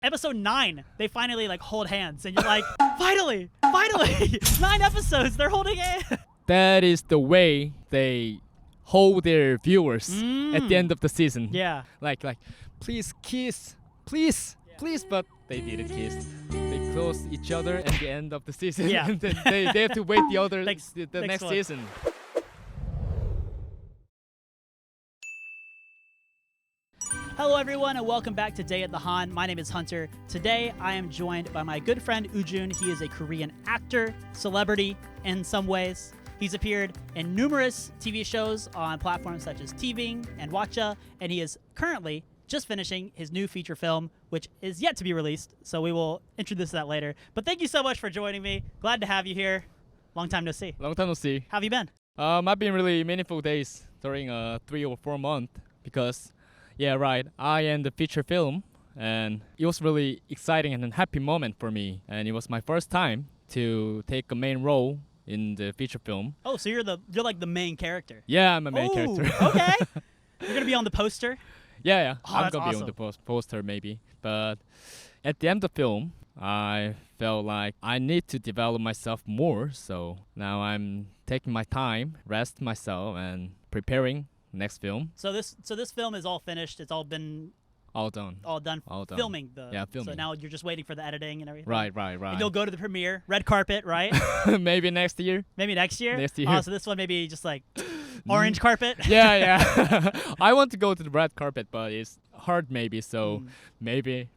episode 9, they finally like hold hands, and you're like, finally, 9 episodes, they're holding hands. That is the way they hold their viewers at the end of the season. Yeah. Like, please kiss, please, but they didn't kiss. They close each other at the end of the season. Yeah. And then they have to wait the next one. season. Hello everyone and welcome back to Day at the Han. My name is Hunter. Today I am joined by my good friend Woojune. He is a Korean actor, celebrity in some ways. He's appeared in numerous TV shows on platforms such as TVing and Watcha, and he is currently just finishing his new feature film, which is yet to be released, so we will introduce that later. But thank you so much for joining me. Glad to have you here. Long time no see. Long time no see. How have you been? I've been really meaningful days during 3 or 4 months because, yeah, right, I am the feature film, and it was really exciting and a happy moment for me. And it was my first time to take a main role in the feature film. Oh, so you're like the main character. Yeah, I'm a main character. Okay. You're gonna be on the poster. Yeah. Oh, I'm that's gonna be on awesome. the poster maybe. But at the end of the film, I felt like I need to develop myself more. So now I'm taking my time, rest myself, and preparing next film. So this film is all finished. It's all been All done. filming. Filming. So now you're just waiting for the editing and everything. Right. And you'll go to the premiere, red carpet, right? Maybe next year. Maybe next year. Next year. Oh, so this one maybe just like orange carpet. Yeah. I want to go to the red carpet, but it's hard maybe. So maybe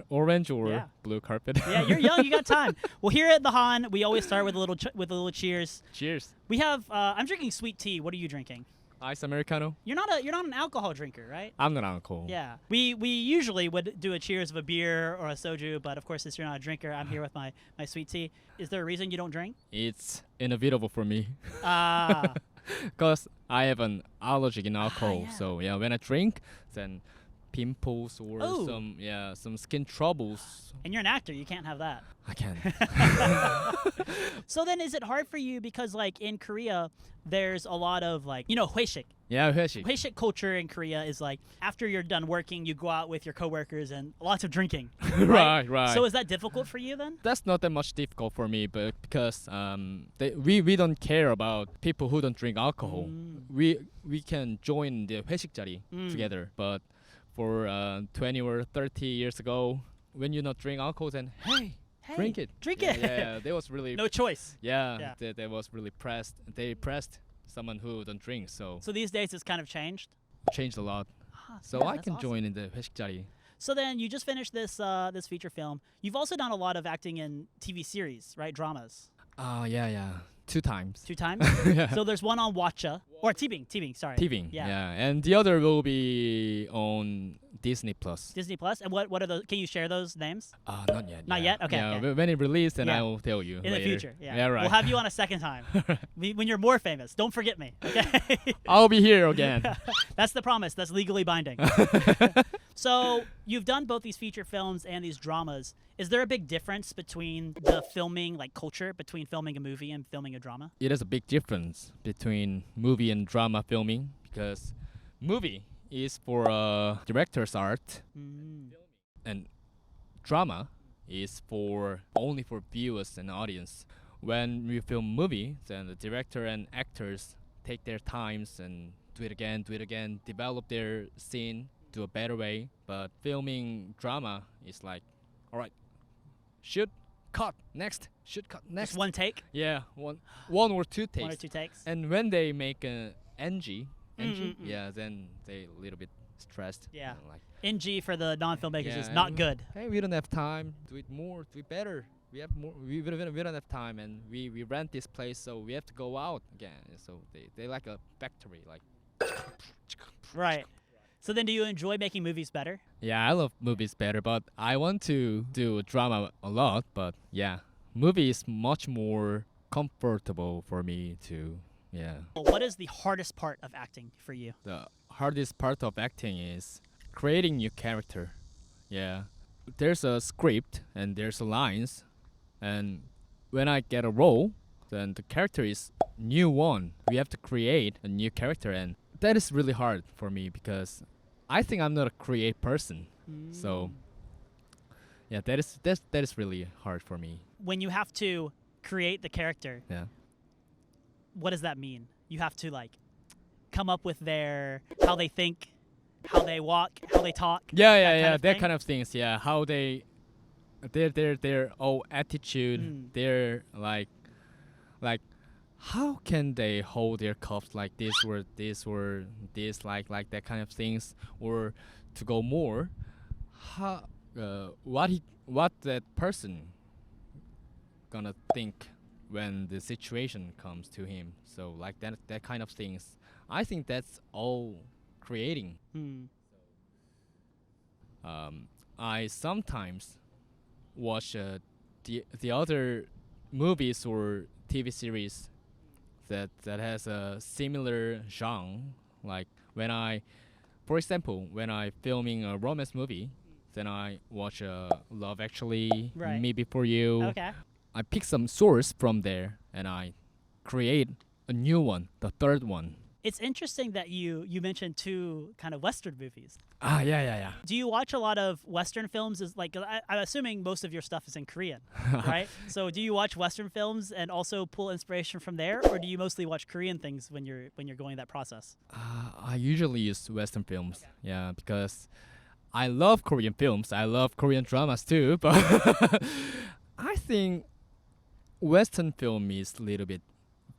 orange or Yeah. blue carpet. Yeah, you're young. You got time. Well, here at the Han, we always start with a little cheers. Cheers. We have. I'm drinking sweet tea. What are you drinking? Ice Americano. You're not an alcohol drinker, right? I'm not alcohol. Yeah. We usually would do a cheers of a beer or a soju, but of course, since you're not a drinker, I'm here with my sweet tea. Is there a reason you don't drink? It's inevitable for me. Ah. Because I have an allergic in alcohol. yeah. So yeah, when I drink, then pimples or Oh. some skin troubles. And you're an actor. You can't have that. I can. So then is it hard for you because like in Korea there's a lot of like 회식. Yeah, 회식. 회식 culture in Korea is like after you're done working you go out with your coworkers and lots of drinking. Right. So is that difficult for you then? That's not that much difficult for me, but because we don't care about people who don't drink alcohol. We can join the 회식 자리 together. But for 20 or 30 years ago, when you not drink alcohol, then hey, drink it. Drink Yeah, it. yeah, they was really No choice. yeah. They was really pressed. They pressed someone who don't drink. So So these days it's kind of changed. changed a lot. So Yeah, I that's can awesome. join in the 회식 자리. So then you just finished this this feature film. You've also done a lot of acting in TV series, right? Dramas. Yeah. 2 times. 2 times. So there's one on Watcha or TVing. Sorry. TVing. Yeah. Yeah. And the other will be on Disney Plus. Disney Plus. And what are those? Can you share those names? Not yet. Not yeah. yet? Okay, Yeah, okay. when it released, then Yeah. I will tell you In the later. future. Yeah. Yeah, right. We'll have you on a second time when you're more famous. Don't forget me. Okay. I'll be here again. That's the promise. That's legally binding. So you've done both these feature films and these dramas. Is there a big difference between the filming like culture between filming a movie and filming a drama? It is a big difference between movie and drama filming because movie is for director's art and drama is only for viewers and audience. When we film movie, then the director and actors take their times and do it again, develop their scene to a better way. But filming drama is like, all right, shoot, cut, next, shoot, cut, next. Just one take? Yeah, one or two takes. 1 or 2 takes? And when they make a NG, Mm. yeah, then they a little bit stressed. Yeah. Like, NG for the non-filmmakers is yeah, not good. hey, we don't have time. Do it more. Do it better. We have more. We don't have time, and we rent this place, so we have to go out again. So they like a factory, like. Right. So then do you enjoy making movies better? Yeah, I love movies better, but I want to do drama a lot. But yeah, movie is much more comfortable for me to. Yeah. What is the hardest part of acting for you? The hardest part of acting is creating new character. Yeah. There's a script and there's lines, and when I get a role, then the character is new one. We have to create a new character, and that is really hard for me because I think I'm not a create person. So Yeah, that is really hard for me. When you have to create the character, Yeah. what does that mean? You have to like come up with their how they think, how they walk, how they talk. Yeah, that yeah, kind yeah. of That thing? kind of things. Yeah, how their whole attitude. Mm. Their like how can they hold their cups like this like that kind of things, or to go more, how what that person gonna think when the situation comes to him. So like that kind of things. I think that's all creating. Mm. Um, I sometimes watch the other movies or TV series that has a similar genre. Like when I, for example, when I filming a romance movie, then I watch Love Actually, Right. Me Before You. Okay. I pick some source from there and I create a new one, the third one. It's interesting that you mentioned two kind of Western movies. Ah, yeah. Do you watch a lot of Western films? Is like I'm assuming most of your stuff is in Korean, right? So do you watch Western films and also pull inspiration from there, or do you mostly watch Korean things when you're going that process? I usually use Western films, yeah, because I love Korean films. I love Korean dramas too, but I think Western film is a little bit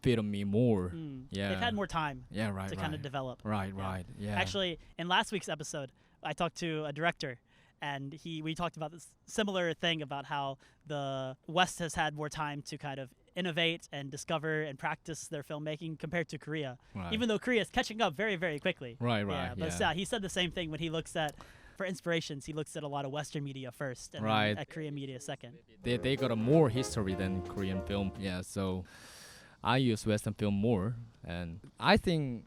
fit on me more. Mm. Yeah. They've had more time Yeah, right, to right. kind of develop. Right, Yeah. right. Yeah. Actually, in last week's episode, I talked to a director, and we talked about this similar thing about how the West has had more time to kind of innovate and discover and practice their filmmaking compared to Korea. right. Even though Korea is catching up very, very quickly. Right, Yeah, right. but Yeah. he said the same thing when he looks at, for inspirations, he looks at a lot of Western media first, and Right. then at Korean media second. They got a more history than Korean film. Yeah, so I use Western film more, and I think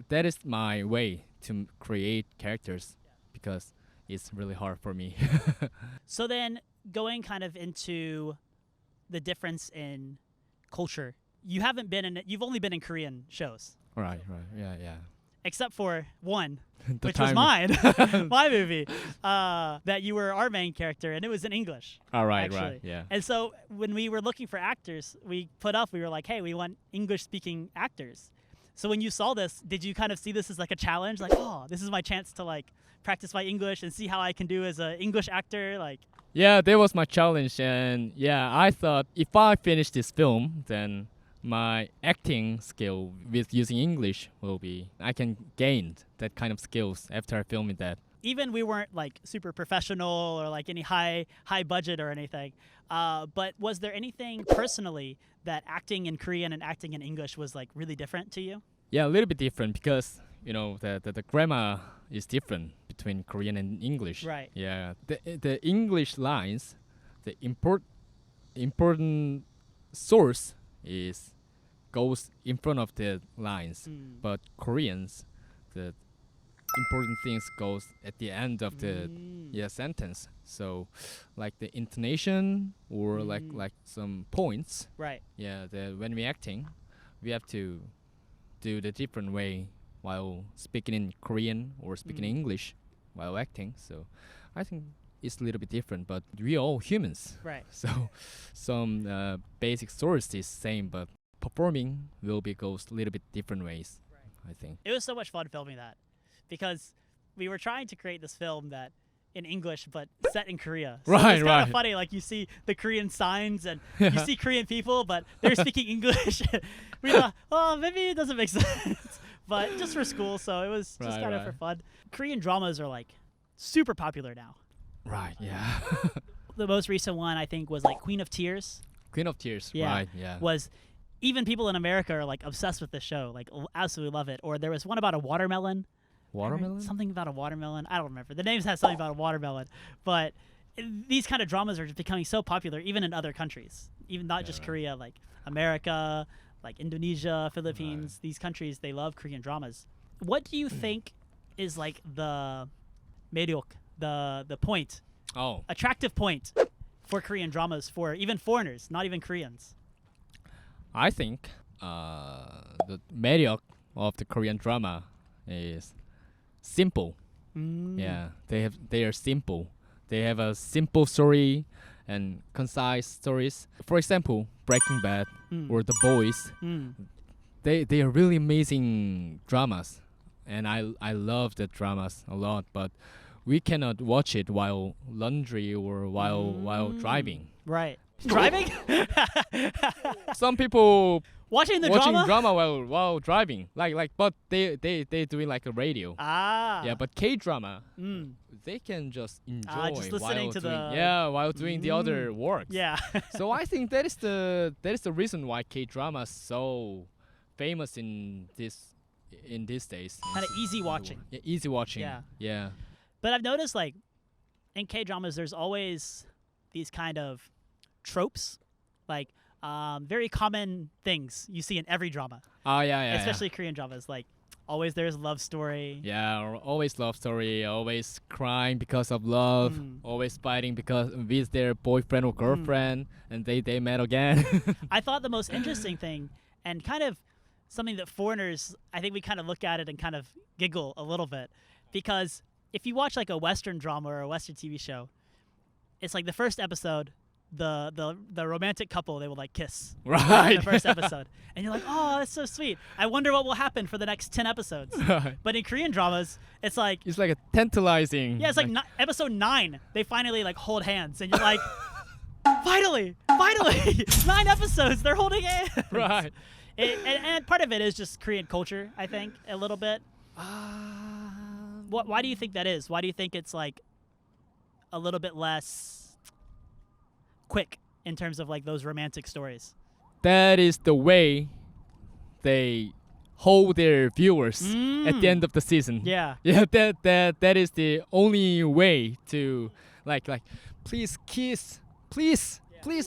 that is my way to create characters because it's really hard for me. So then, going kind of into the difference in culture, you've only been in Korean shows, right, yeah. except for one, The which was time- mine, my movie, that you were our main character, and it was in English. All right, actually. right, yeah. And so when we were looking for actors, we were like, hey, we want English-speaking actors. So when you saw this, did you kind of see this as like a challenge? Like, oh, this is my chance to like practice my English and see how I can do as an English actor? Like, Yeah, that was my challenge, and yeah, I thought if I finish this film, then my acting skill with using English will be I can gain that kind of skills after I filming that. even we weren't like super professional or like any high budget or anything. But was there anything personally that acting in Korean and acting in English was like really different to you? Yeah, a little bit different because the grammar is different between Korean and English. Right. Yeah, the English lines, the important source is goes in front of the lines, Mm. but Koreans, the important things goes at the end of the Mm. sentence. So, like the intonation or like Mm. some points. Right. Yeah, when we acting, we have to do the different way while speaking in Korean or speaking Mm. English while acting. So, I think it's a little bit different, but we are all humans. Right. So, some basic source is same, but performing will be goes a little bit different ways. I think. It was so much fun filming that because we were trying to create this film that in English but set in Korea. So Right, it's kind right. of funny, like you see the Korean signs and you see Korean people, but they're speaking English. We thought, oh, maybe it doesn't make sense, but just for school, so it was just Right, kind of for right. fun. Korean dramas are like super popular now. Right. Yeah. The most recent one I think was like Queen of Tears. Queen of Tears. Yeah. Right. Yeah. Was even people in America are like obsessed with this show, like absolutely love it. Or there was one about a watermelon. Watermelon. Something about a watermelon. I don't remember. The names had something about a watermelon, but these kind of dramas are just becoming so popular, even in other countries, even not just right. Korea, like America, like Indonesia, Philippines. These countries, they love Korean dramas. What do you think is like the 매력, the point, Oh. attractive point for Korean dramas for even foreigners, not even Koreans? I think the 매력 of the Korean drama is simple. Mm. Yeah, they are simple. They have a simple story and concise stories. For example, Breaking Bad or The Boys. They are really amazing dramas, and I love the dramas a lot. But we cannot watch it while laundry or while driving. Right. Driving? Some people Watching the watching drama? drama while driving, but they doing like a radio. Ah. Yeah, but K-drama, they can just enjoy just listening while to doing while doing the other works. Yeah. So I think that is the reason why K-drama is so famous in these days. Kind of easy watching. Yeah, easy watching. Yeah. Yeah. But I've noticed, like, in K-dramas, there's always these kind of tropes, like very common things you see in every drama. Oh yeah. Especially Korean dramas, like always there's love story. Yeah, or always love story, always crying because of love, always fighting because with their boyfriend or girlfriend, and they met again. I thought the most interesting thing, and kind of something that foreigners, I think we kind of look at it and kind of giggle a little bit, because if you watch like a Western drama or a Western TV show, it's like the first episode, the romantic couple, they will like kiss Right. in the first episode, and you're like, oh, that's so sweet. I wonder what will happen for the next 10 episodes. Right. But in Korean dramas, it's like a tantalizing. it's like episode 9, they finally like hold hands, and you're like, finally 9 episodes, they're holding hands. Right. And part of it is just Korean culture, I think, a little bit. Why do you think that is? Why do you think it's like a little bit less quick in terms of like those romantic stories? That is the way they hold their viewers at the end of the season. Yeah. Yeah, that is the only way to like please kiss, please,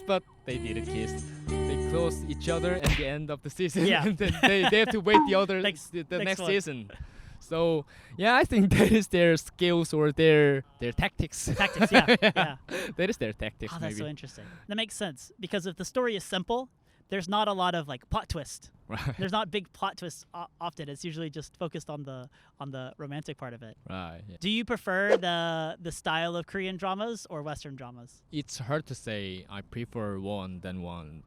but they didn't kiss. They close each other at the end of the season. Yeah. And then they have to wait the next one. season. So yeah, I think that is their skills or their tactics. Tactics, yeah. Yeah. That is their tactics. Oh, that's maybe. so interesting. That makes sense, because if the story is simple, there's not a lot of like plot twist. Right. There's not big plot twists often. It's usually just focused on the romantic part of it. Right. Yeah. Do you prefer the style of Korean dramas or Western dramas? It's hard to say I prefer one than one,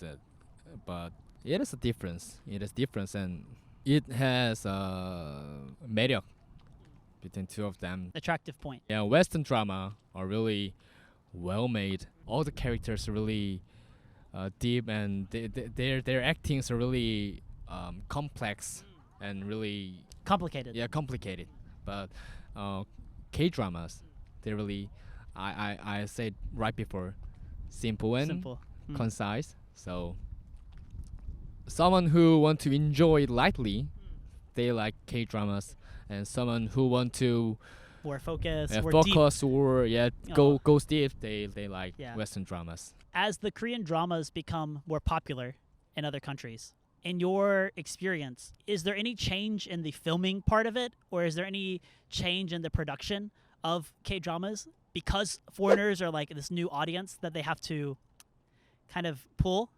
but it is a difference. It is difference, and it has a 매력 between two of them. Attractive point. Yeah, Western drama are really well made. All the characters are really deep, and their actings are really complex and really Complicated. yeah complicated. But K dramas, they really I said right before, simple and concise. So someone who want to enjoy it lightly, they like K dramas, and someone who want to More focus, more focus deep. or goes deep, they like Western dramas. As the Korean dramas become more popular in other countries, in your experience, is there any change in the filming part of it, or is there any change in the production of K-dramas, because foreigners are like this new audience that they have to kind of pull?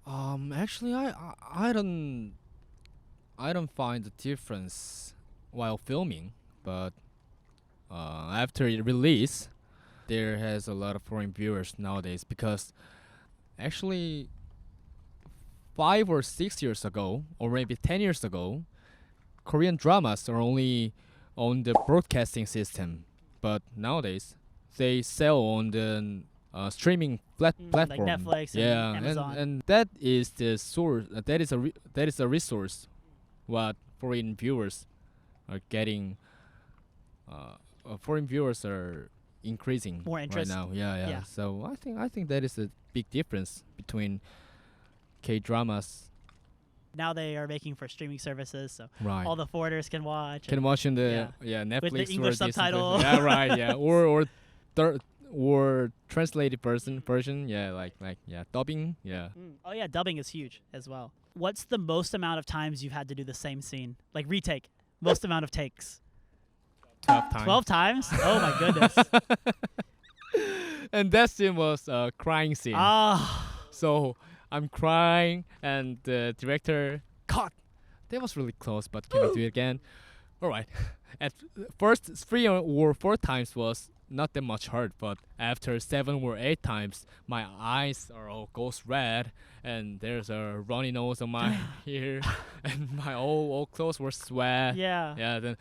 Actually, I don't find the difference while filming, but after it release, there has a lot of foreign viewers nowadays, because actually 5 or 6 years ago, or maybe 10 years ago, Korean dramas are only on the broadcasting system, but nowadays they sell on the streaming platform, like Netflix and Amazon. and that is the source. That is a resource what foreign viewers are getting. Foreign viewers are increasing More interest. right now. Yeah. So I think that is a big difference between K-dramas. Now they are making for streaming services, so Right. all the foreigners can watch. Can watch in the Netflix With the or English Disney subtitle. Plus. Yeah, right. Yeah, or translated version. Yeah, dubbing. Yeah. Oh yeah, dubbing is huge as well. What's the most amount of times you've had to do the same scene? Like retake. Most amount of takes. 12 times. 12 times? Oh my goodness. And that scene was a crying scene. So I'm crying, and the director cut. That was really close, but can we do it again? All right. At first 3 or 4 times was not that much hurt, but after 7 or 8 times, my eyes are all goes red, and there's a runny nose on my ear, and my all clothes were sweat. Yeah. Yeah. Then,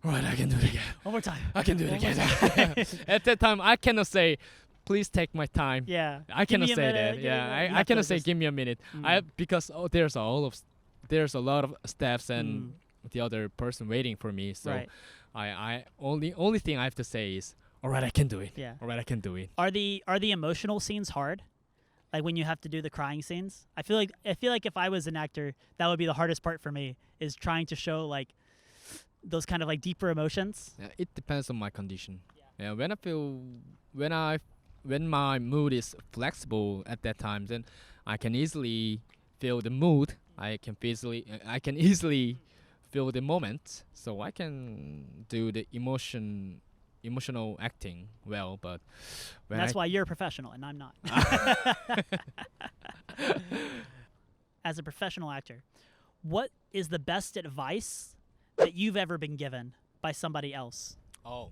all right, I can do it again. One more time. I can do it One more again. time. At that time, I cannot say, please take my time. Yeah. I Give me cannot a say minute, that. give me a minute. Yeah, You I have to cannot say just- give me a minute. Mm. Because there's a lot of steps and the other person waiting for me. So Right. I only thing I have to say is, all right, I can do it. Yeah. All right, I can do it. Are the emotional scenes hard? Like when you have to do the crying scenes? I feel like if I was an actor, that would be the hardest part for me, is trying to show like those kind of like deeper emotions. Yeah, it depends on my condition. Yeah, when my mood is flexible at that time, then I can easily feel the mood. I can easily feel the moment, so I can do the emotional acting well. But when That's why you're a professional and I'm not. As a professional actor, what is the best advice that you've ever been given by somebody else oh,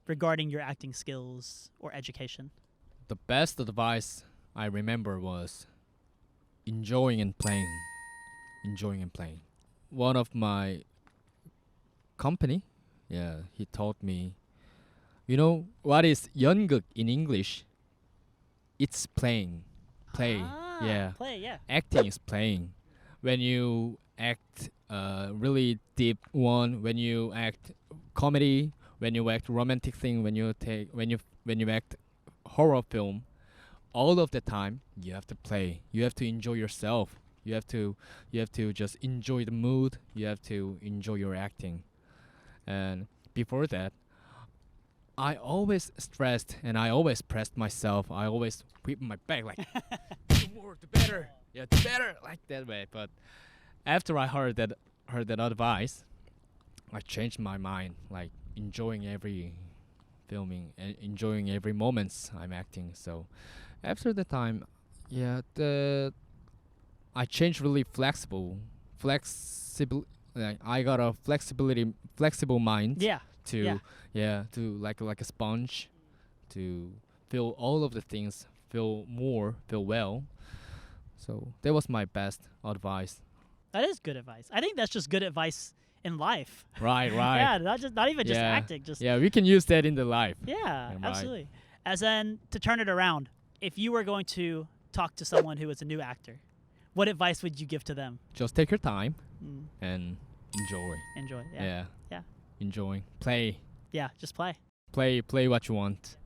regarding your acting skills or education? the best advice I remember was enjoying and playing. Enjoying and playing. One of my company, he taught me, you know what is 연극 in English? It's playing. Play. Yeah. Play, yeah. Acting is playing. When you act really deep one, when you act comedy, when you act romantic thing, when you act horror film, all of the time you have to play. You have to enjoy yourself. You have to just enjoy the mood. You have to enjoy your acting. And before that, I always stressed and I always pressed myself. I always whip my back like the more the better. Yeah, the better, like that way. But after I heard that advice, I changed my mind, like enjoying every filming and enjoying every moments I'm acting. So after the time, I changed really flexible. Like I got a flexible mind. Yeah. To like a sponge, to feel all of the things, feel well. So that was my best advice. That is good advice. I think that's just good advice in life. Right. Yeah, not even just Yeah. acting, just We can use that in the life. yeah, Right. absolutely. As in, to turn it around, if you were going to talk to someone who is a new actor, what advice would you give to them? Just take your time Mm, and enjoy. enjoy. Yeah. Yeah. Enjoying. Play Just play. what you want.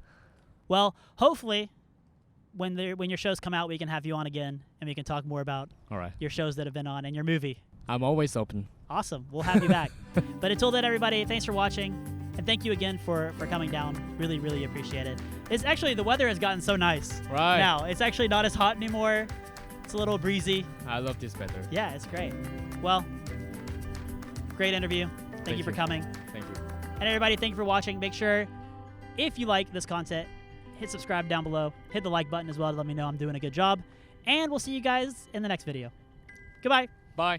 Well, hopefully, when your shows come out, we can have you on again, and we can talk more about All right. your shows that have been on and your movie. I'm always open. Awesome. We'll have you back. But until then, everybody, thanks for watching. And thank you again for coming down. Really, really appreciate it. It's actually, the weather has gotten so nice. Right. Now, it's actually not as hot anymore. It's a little breezy. I love this better. Yeah, it's great. Well, great interview. Thank you for coming. Thank you. And everybody, thank you for watching. Make sure, if you like this content, hit subscribe down below. Hit the like button as well to let me know I'm doing a good job. And we'll see you guys in the next video. Goodbye. Bye.